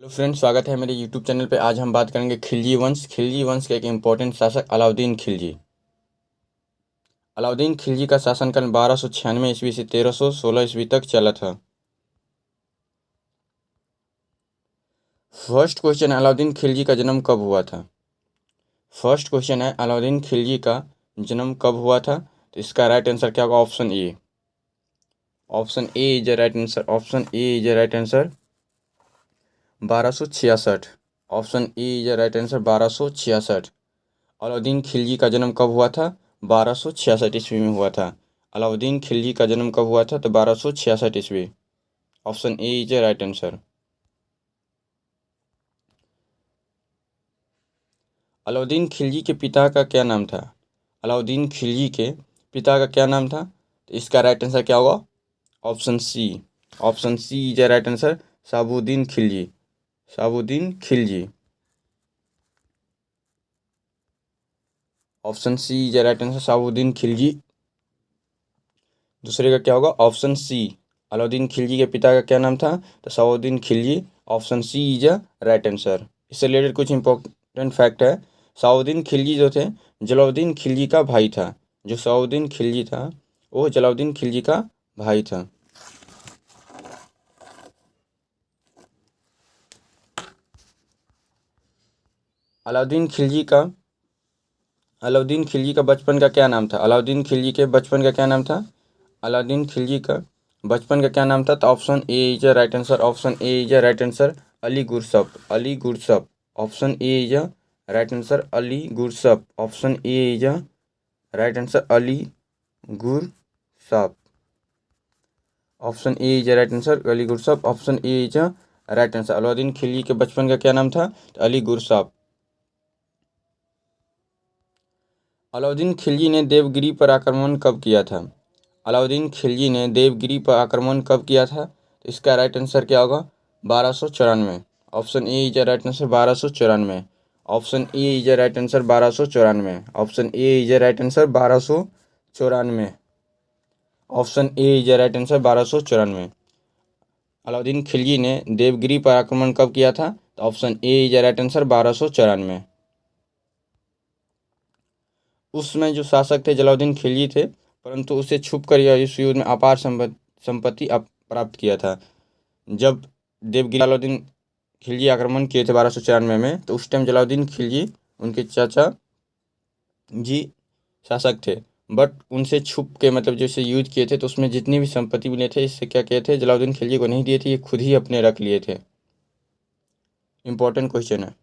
Hello friends, स्वागत है मेरे यूट्यूब चैनल पे। आज हम बात करेंगे खिलजी वंश। खिलजी वंश के एक इम्पोर्टेंट शासक अलाउद्दीन खिलजी। अलाउद्दीन खिलजी का शासनकाल 1296 ईस्वी से 1316 ईस्वी तक चला था। फर्स्ट क्वेश्चन है, अलाउद्दीन खिलजी का जन्म कब हुआ था। फर्स्ट क्वेश्चन है, अलाउद्दीन खिलजी का जन्म कब हुआ था। तो इसका राइट आंसर क्या होगा? Option A. Option A is the right answer. Option A is the right answer 1266। Option A is the right answer 1266। Alauddin Khilji का जन्म कब हुआ था? 1266 ईस्वी में हुआ था। अलाउद्दीन खिलजी का जन्म कब हुआ था? तो 1266 ईस्वी। Option A is right answer. Alauddin Khilji के पिता का क्या नाम था? अलाउद्दीन खिलजी के पिता का क्या नाम था? तो इसका राइट आंसर क्या होगा? Option C. Option C is right answer, Shahabuddin Khilji. Shahabuddin Khilji. Option C is right answer, Shahabuddin Khilji. दूसरे का क्या होगा? ऑप्शन सी। अलाउद्दीन खिलजी के पिता का क्या नाम था? तो Shahabuddin Khilji. Option C is a right answer. इससे रिलेटेड कुछ इंपॉर्टेंट फैक्ट है। शहाबुद्दीन खिलजी जो थे, जलालुद्दीन खिलजी का भाई था। जो शहाबुद्दीन खिलजी था वो जलालुद्दीन खिलजी का भाई था। अलाउद्दीन खिलजी का अलाउद्दीन खिलजी का बचपन का क्या नाम था? अलाउद्दीन खिलजी के बचपन का क्या नाम था? अलाउद्दीन खिलजी का बचपन का क्या नाम था? तो option A is right answer. Option A is right answer, Ali Gurshasp. Ali Gurshasp. Option A is right answer, Ali Gurshasp. Option A is right answer, Ali Gurshasp. Option A is right answer, Ali Gurshasp. Option A is right answer. Alauddin Khilji के बचपन का क्या नाम था? तो अली गुरसप। अलाउद्दीन खिलजी ने देवगिरी पर आक्रमण कब किया था? अलाउद्दीन खिलजी ने देवगिरी पर आक्रमण कब किया था? तो इसका राइट आंसर क्या होगा? 1294। Option A is right answer, 1294। Option A is right answer, 1294। Option A is right answer, 1294। Option A is right answer, 1294। Alauddin Khilji ने देवगिरी पर आक्रमण कब किया था? तो option A is right answer, 1294। उसमें जो शासक थे जलालुद्दीन खिलजी थे, परंतु उसे छुप कर यह इस युद्ध में अपार संपत्ति प्राप्त किया था। जब देवगिरी जलालुद्दीन खिलजी आक्रमण किए थे 1294 में, तो उस टाइम जलालुद्दीन खिलजी उनके चाचा जी शासक थे। बट उनसे छुप के, मतलब जैसे युद्ध किए थे, तो उसमें जितनी भी संपत्ति मिले थे, इससे क्या किए थे, जलालुद्दीन खिलजी को नहीं दिए थे, ये खुद ही अपने रख लिए थे। इंपॉर्टेंट क्वेश्चन है।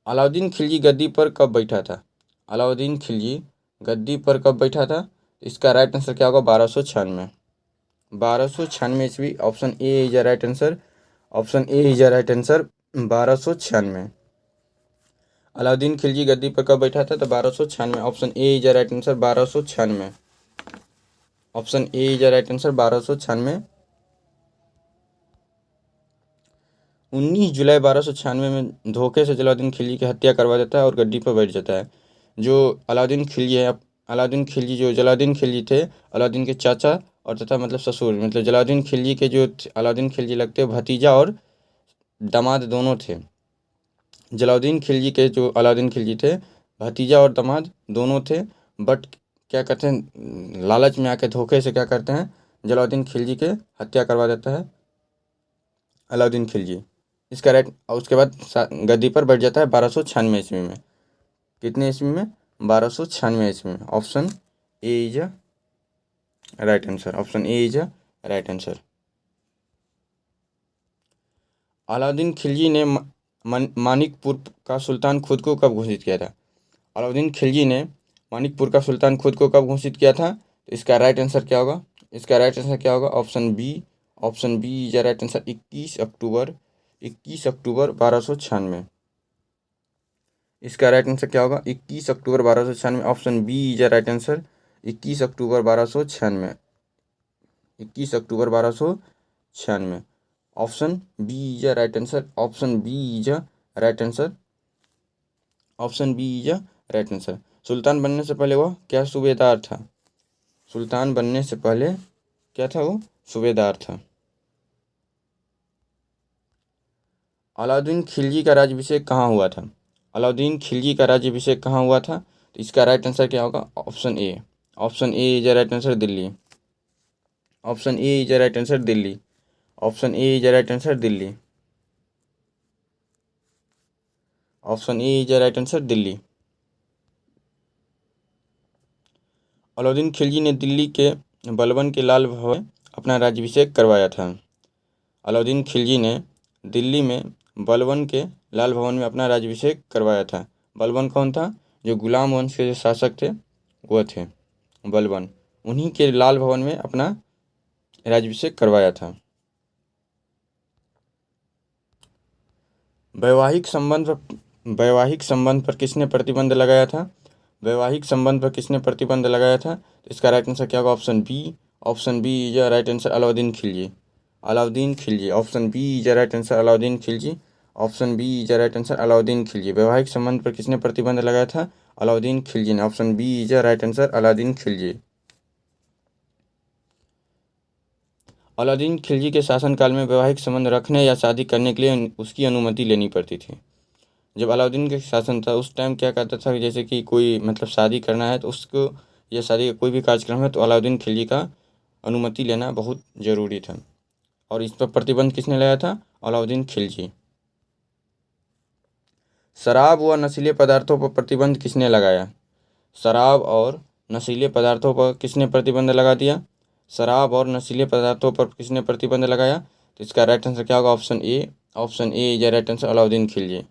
अलाउद्दीन खिलजी गद्दी पर कब बैठा था? अलाउद्दीन खिलजी गद्दी पर कब बैठा था? इसका राइट आंसर क्या होगा? 1296। 1296 ईस्वी। Option A is right answer. Option A is right answer, 1296। Alauddin Khilji गद्दी पर कब बैठा था? तो 1296। Option A is right answer, 1296। Option A is right answer, 1296। 19 जुलाई 1296 में धोखे से जलालुद्दीन खिलजी की हत्या करवा देता है और गद्दी पर बैठ जाता है। जो अलाउद्दीन खिलजी है, अलाउद्दीन खिलजी जो जलालुद्दीन खिलजी थे, अलाउद्दीन के चाचा और तथा मतलब ससुर, मतलब जलालुद्दीन खिलजी के जो अलाउद्दीन खिलजी लगते भतीजा और दामाद दोनों थे। जलालुद्दीन खिलजी के जो अलाउद्दीन खिलजी थे, भतीजा और दामाद दोनों थे। बट क्या करते हैं, लालच में आके धोखे से क्या करते हैं, जलालुद्दीन खिलजी के हत्या करवा देता है अलाउद्दीन खिलजी। इसका राइट, और उसके बाद गद्दी पर बैठ जाता है 1296 ईस्वी में। कितने ईस्वी में? 1296 ईस्वी में। Option A is right answer. Option A is right answer. Alauddin Khilji ने मानिकपुर का सुल्तान खुद को कब घोषित किया था? अलाउद्दीन खिलजी ने मानिकपुर का सुल्तान खुद को कब घोषित किया था? तो इसका राइट आंसर क्या होगा? इसका राइट आंसर क्या होगा? Option B. Option B is right answer, 21 अक्टूबर 1296। इसका राइट आंसर क्या होगा? 21 अक्टूबर 1296। Option B is right answer, 21 अक्टूबर 1296। 21 अक्टूबर 1296। Option B is right answer. Option B is right answer. Option B is right answer. सुल्तान बनने से पहले वह क्या सूबेदार था? सुल्तान बनने से पहले क्या था वो? सूबेदार था। अलाउद्दीन खिलजी का राज्याभिषेक कहाँ हुआ था? अलाउद्दीन खिलजी का राज्याभिषेक कहाँ हुआ था? तो इसका राइट आंसर क्या होगा? Option A. Option A is the right answer, Delhi. Option A is the right answer, Delhi. Option A is the right answer, Delhi. Option A is the right answer, Delhi. Alauddin Khilji ने दिल्ली के बलबन के लाल भवन में अपना राज्याभिषेक करवाया था। अलाउद्दीन खिलजी ने दिल्ली में बलबन के लाल भवन में अपना राज्याभिषेक करवाया था। बलबन कौन था? जो गुलाम वंश के जो शासक थे वो थे बलबन। उन्हीं के लाल भवन में अपना राज्याभिषेक करवाया था। वैवाहिक संबंध पर किसने प्रतिबंध लगाया था? वैवाहिक संबंध पर किसने प्रतिबंध लगाया था? तो इसका राइट आंसर क्या होगा? Option B. Option B is the right answer, Alauddin Khilji. Alauddin Khilji. Option B is the right answer, Alauddin Khilji. Option B is the right answer, Alauddin Khilji. वैवाहिक संबंध पर किसने प्रतिबंध लगाया था? अलाउद्दीन खिलजी ने। Option B is the right answer, Alauddin Khilji. Alauddin Khilji के शासनकाल में वैवाहिक संबंध रखने या शादी करने के लिए उसकी अनुमति लेनी पड़ती थी। जब अलाउद्दीन का शासन था उस टाइम क्या कहता था, जैसे कि कोई मतलब शादी करना है तो उसको, या शादी का कोई भी कार्यक्रम है तो अलाउद्दीन खिलजी का अनुमति लेना बहुत ज़रूरी था। और इस पर प्रतिबंध किसने लगाया था? अलाउद्दीन खिलजी। शराब व नशीले पदार्थों पर प्रतिबंध किसने लगाया? शराब और नशीले पदार्थों पर किसने प्रतिबंध लगा दिया? शराब और नशीले पदार्थों पर किसने प्रतिबंध लगाया? तो इसका राइट आंसर क्या होगा? Option A. Option A is the right answer, Alauddin Khilji.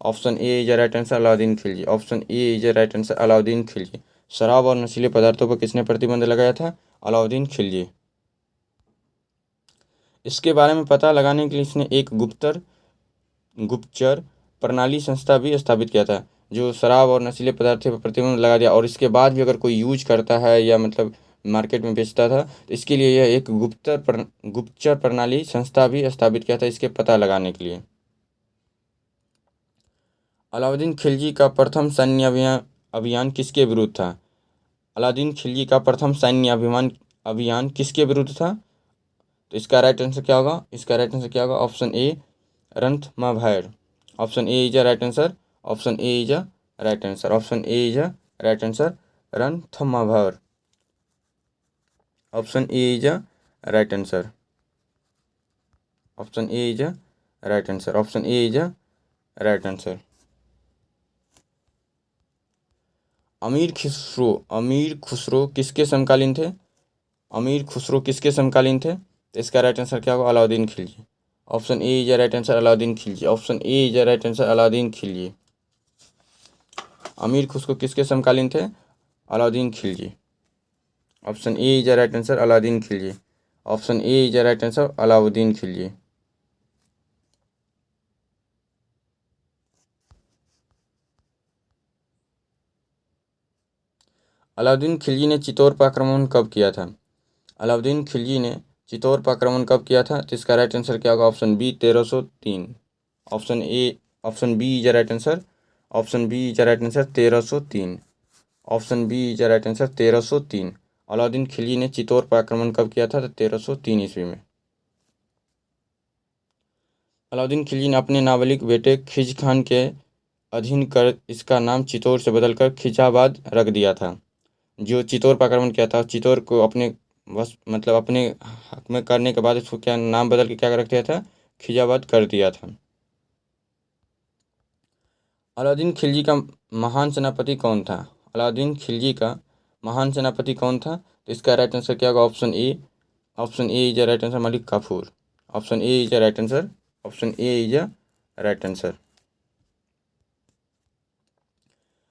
Option A is the right answer, Alauddin Khilji. Option A is the right answer, Alauddin Khilji. शराब और नशीले पदार्थों पर किसने प्रतिबंध लगाया था? अलाउद्दीन खिलजी। इसके बारे में पता लगाने के लिए इसने एक गुप्तचर प्रणाली संस्था भी स्थापित किया था, जो शराब और नशीले पदार्थों पर प्रतिबंध लगा दिया। और इसके बाद भी अगर कोई यूज करता है या मतलब मार्केट में बेचता था तो इसके लिए यह एक गुप्तचर प्रणाली संस्था भी स्थापित किया था, इसके पता लगाने के लिए। अलाउद्दीन खिलजी का प्रथम सैन्य अभियान किसके विरुद्ध था? अलाउद्दीन खिलजी का प्रथम सैन्य अभियान किसके विरुद्ध था? तो इसका राइट आंसर क्या होगा? इसका राइट आंसर क्या होगा? Option A, Ranthambore. Option A is the right answer. Option A is the right answer. Option A is the right answer, Ranthambore. Option A is the right answer. Option A is the right answer. Option A is the right answer. Amir Khusro किसके समकालीन थे? अमीर खुसरो किसके समकालीन थे? तो इसका right answer क्या होगा? Alauddin Khilji. Option A is the right answer, Alauddin Khilji. Option A is the right answer, Alauddin Khilji. अमीर खुसरो किसके समकालीन थे? Alauddin Khilji. Option A is the right answer, Alauddin Khilji. Option A is the right answer, Alauddin Khilji. Alauddin Khilji ने चित्तौड़ पर आक्रमण कब किया था? अलाउद्दीन खिलजी ने चित्तौड़ पर आक्रमण कब किया था? तो इसका राइट आंसर क्या होगा? Option B, 1303। Option B is the right answer. Option B is the right answer, 1303। Option B is the right answer, 1303। Alauddin Khilji ने चित्तौड़ पर आक्रमण कब किया था? तो 1303 ईस्वी में। अलाउद्दीन खिलजी ने अपने नाबालिग बेटे खिज खान के अधीन कर इसका नाम चित्तौड़ से बदलकर खिजाबाद रख दिया था। जो चित्तौड़ पर आक्रमण किया था, चित्तौड़ को अपने मतलब अपने हक में करने के बाद उसको क्या नाम बदल के क्या रख दिया था? खिजाबाद कर दिया था। अलाउद्दीन खिलजी का महान सेनापति कौन था? अलाउद्दीन खिलजी का महान सेनापति कौन था? तो इसका राइट आंसर क्या होगा? Option A. Option A is the right answer, Malik Kafur. Option A is the right answer. Option A is the right answer.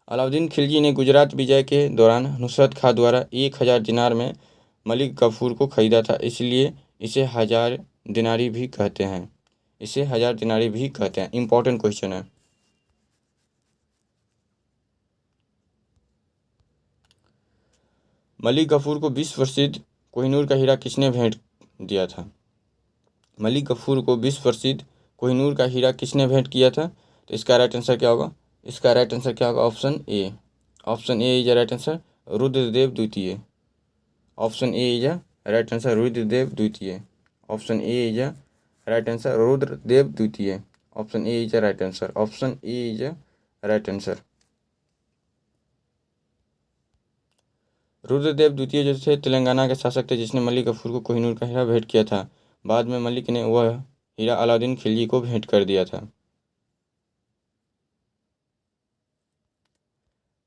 Alauddin Khilji ने गुजरात विजय के दौरान नुसरत खां द्वारा 1000 दिनार में मलिक काफूर को खरीदा था, इसलिए इसे 1000 दिनारी भी कहते हैं। इसे 1000 दिनारी भी कहते हैं। इंपॉर्टेंट क्वेश्चन है। मलिक गफूर को विश्व प्रसिद्ध कोहिनूर का हीरा किसने भेंट दिया था? मलिक गफूर को विश्व प्रसिद्ध कोहिनूर का हीरा किसने भेंट किया था? तो इसका राइट आंसर क्या होगा? इसका राइट आंसर क्या होगा? Option A. Option A is the right answer, Rudradev द्वितीय। Option A is the right answer, Rudradev द्वितीय। Option A is the right answer, Rudradev द्वितीय। Option A is a right answer, option A is a right answer. Rudradev द्वितीय जो थे तेलंगाना के शासक थे जिसने मलिक गफूर को कोहिनूर का हीरा भेंट किया था। बाद में मलिक ने वह हीरा अलाउद्दीन खिलजी को भेंट कर दिया था।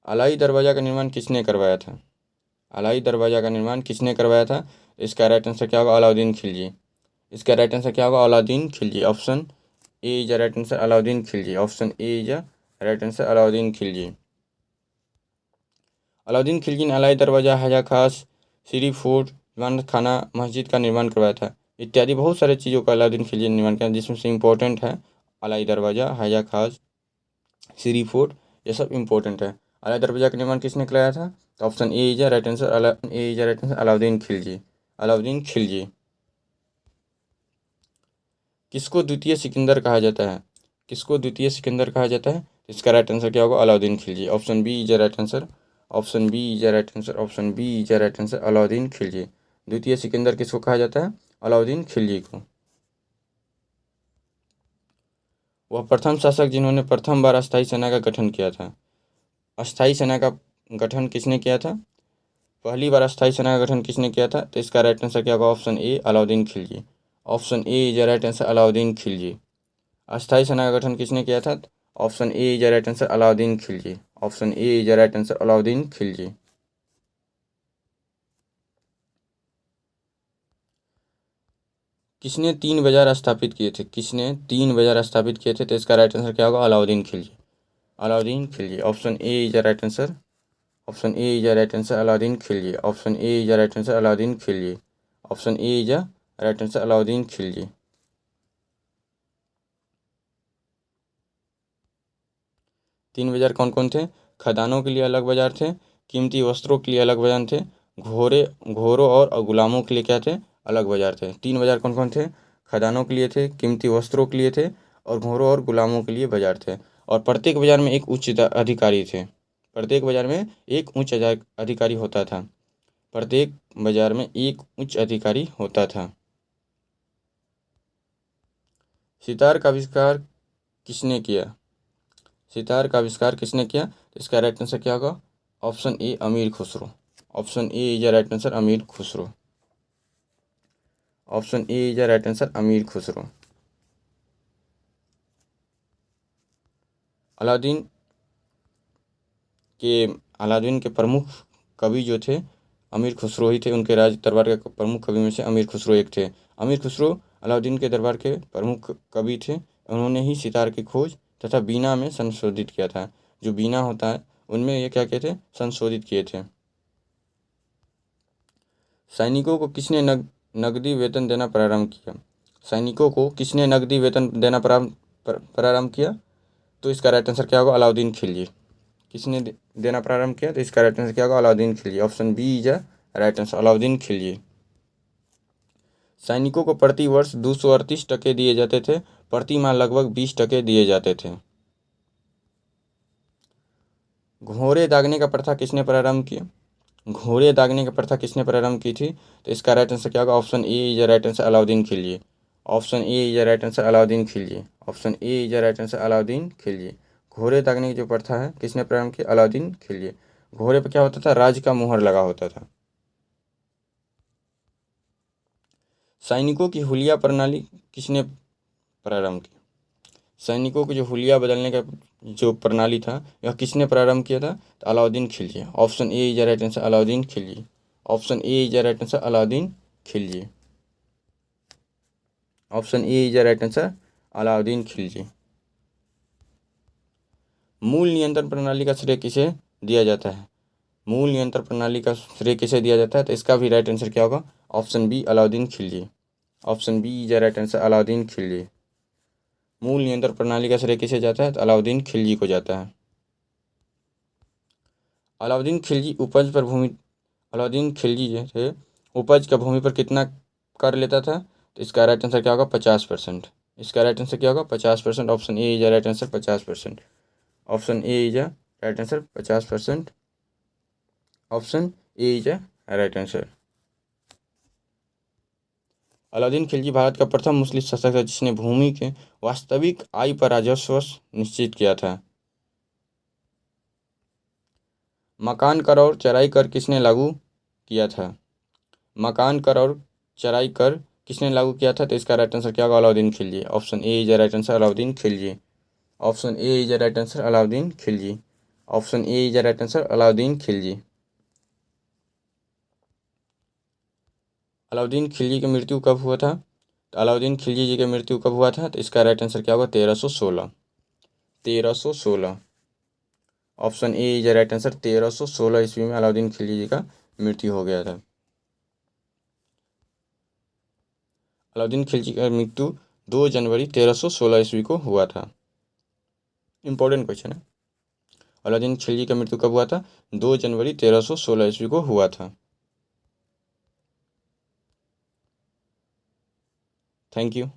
अलाई दरवाज़ा का निर्माण किसने करवाया था? अलाई दरवाज़ा का निर्माण किसने करवाया था? इसका राइट आंसर क्या होगा? अलाउद्दीन खिलजी। इसका राइट आंसर क्या होगा? Alauddin Khilji. Option A is right answer, Alauddin Khilji. Option A is right answer, Alauddin Khilji. Alauddin Khilji ने अलाई दरवाज़ा, हजा खास, श्री फोर्ट, इबादत खाना, मस्जिद का निर्माण करवाया था इत्यादि बहुत सारे चीज़ों का अलाउद्दीन खिलजी ने निर्माण किया, जिसमें से इम्पोर्टेंट है अलाई दरवाज़ा, हजा खास, श्री फोर्ट, ये सब इम्पोर्टेंट है। अलाई दरवाज़ा का निर्माण किसने कराया था? तो option A is right answer, A is right answer, Alauddin Khilji. Alauddin Khilji. किसको द्वितीय सिकंदर कहा जाता है? किसको द्वितीय सिकंदर कहा जाता है? इसका राइट आंसर क्या होगा? Alauddin Khilji. Option B is right answer, option B is right answer, option B is right answer, Alauddin Khilji. द्वितीय सिकंदर किसको कहा जाता है? अलाउद्दीन खिलजी को। वह प्रथम शासक जिन्होंने प्रथम बार अस्थायी सेना का गठन किया था। अस्थायी सेना का गठन किसने किया था? पहली बार अस्थायी सेना का गठन किसने किया था? तो इसका राइट आंसर क्या होगा? Option A, Alauddin Khilji. Option A is right answer, Alauddin Khilji. अस्थायी सेना का गठन किसने किया था? Option A is right answer, Alauddin Khilji. Option A is right answer, Alauddin Khilji. किसने 3 बाजार स्थापित किए थे? किसने 3 बाजार स्थापित किए थे? तो इसका राइट आंसर क्या होगा? Alauddin Khilji. Alauddin Khilji. Option A is right answer, option A is right answer, Alauddin Khilji. Option A is right answer, Alauddin Khilji. Option A is right answer, Alauddin Khilji. 3 बाजार कौन कौन थे? खदानों के लिए अलग बाजार थे, कीमती वस्त्रों के लिए अलग बाजार थे, घोड़ों और गुलामों के लिए क्या थे? अलग बाजार थे। 3 बाजार कौन कौन थे? खदानों के लिए थे, कीमती वस्त्रों के लिए थे, और घोड़ों और गुलामों के लिए बाजार थे। और प्रत्येक बाजार में एक उच्च अधिकारी थे। प्रत्येक बाजार में एक उच्च अधिकारी होता था। प्रत्येक बाजार में एक उच्च अधिकारी होता था। सितार का आविष्कार किसने किया? सितार का आविष्कार किसने किया? तो इसका राइट आंसर क्या होगा? Option A, Amir Khusro. Option A is right answer, Amir Khusro. Option A is right answer, Amir Khusro. Aladdin के अलादीन के प्रमुख कवि जो थे अमीर खुसरो ही थे। उनके राज दरबार के प्रमुख कवि में से अमीर खुसरो एक थे। अमीर खुसरो अलाउद्दीन के दरबार के प्रमुख कवि थे। उन्होंने ही सितार की खोज तथा बीना में संशोधित किया था। जो बीना होता है उनमें ये क्या किए थे? संशोधित किए थे। सैनिकों को किसने नकदी वेतन देना प्रारंभ किया? सैनिकों को किसने नकदी वेतन देना प्रारंभ किया? तो इसका राइट आंसर क्या होगा? अलाउद्दीन खिलजी। किसने देना प्रारंभ किया? तो इसका राइट आंसर क्या होगा? Alauddin Khilji. Option B is right answer, Alauddin Khilji. सैनिकों को प्रति वर्ष 238 दिए जाते थे, प्रति माह लगभग 20 दिए जाते थे। घोड़े दागने का प्रथा किसने प्रारंभ किया? घोड़े दागने की प्रथा किसने प्रारंभ की थी? तो इसका राइट आंसर क्या होगा? Option A is right answer, Alauddin Khilji. Option A is right answer, Alauddin Khilji. Option A is right answer, Alauddin Khilji. घोड़े दागने की जो प्रथा है किसने प्रारंभ की? अलाउद्दीन खिलजी। घोड़े पर क्या होता था? राज का मुहर लगा होता था। सैनिकों की हुलिया प्रणाली किसने प्रारंभ की? सैनिकों को जो हुलिया बदलने का जो प्रणाली था यह किसने प्रारंभ किया था? तो Alauddin Khilji. Option A is right answer, Alauddin Khilji. Option A is right answer, Alauddin Khilji. Option A is right answer, Alauddin Khilji. मूल नियंत्रण प्रणाली का श्रेय किसे दिया जाता है? मूल नियंत्रण प्रणाली का श्रेय किसे दिया जाता है? तो इसका भी राइट आंसर क्या होगा? Option B, Alauddin Khilji. Option B is right answer, Alauddin Khilji. मूल नियंत्रण प्रणाली का श्रेय किसे जाता है? तो अलाउद्दीन खिलजी को जाता है। अलाउद्दीन खिलजी उपज पर भूमि अलाउद्दीन खिलजी जो थे उपज का भूमि पर कितना कर लेता था? तो इसका राइट आंसर क्या होगा? 50%। इसका राइट आंसर क्या होगा? 50%। Option A is right answer, 50%। Option A is right answer, 50%। Option A is right answer. Alauddin Khilji Bharat का प्रथम मुस्लिम शासक था जिसने भूमि के वास्तविक आय पर राजस्व निश्चित किया था। मकान कर और चराई कर किसने लागू किया था? मकान कर और चराई कर किसने लागू किया था? तो इसका राइट आंसर क्या होगा? Alauddin Khilji. Option A is the right answer, Alauddin Khilji. Option A is the right answer, Alauddin Khilji. Option A is the right answer, Alauddin Khilji. Alauddin Khilji की मृत्यु कब हुआ था? तो अलाउद्दीन खिलजी जी की मृत्यु कब हुआ था? तो इसका राइट आंसर क्या होगा? 1316। 1316। Option A is the right answer, 1316 ईस्वी में अलाउद्दीन खिलजी जी का मृत्यु हो गया था। अलाउद्दीन खिलजी का मृत्यु 2 जनवरी 1316 ईस्वी को हुआ था। इंपॉर्टेंट क्वेश्चन है। अलाउद्दीन खिलजी का मृत्यु कब हुआ था? 2 जनवरी 1316 ईस्वी को हुआ था। Thank you.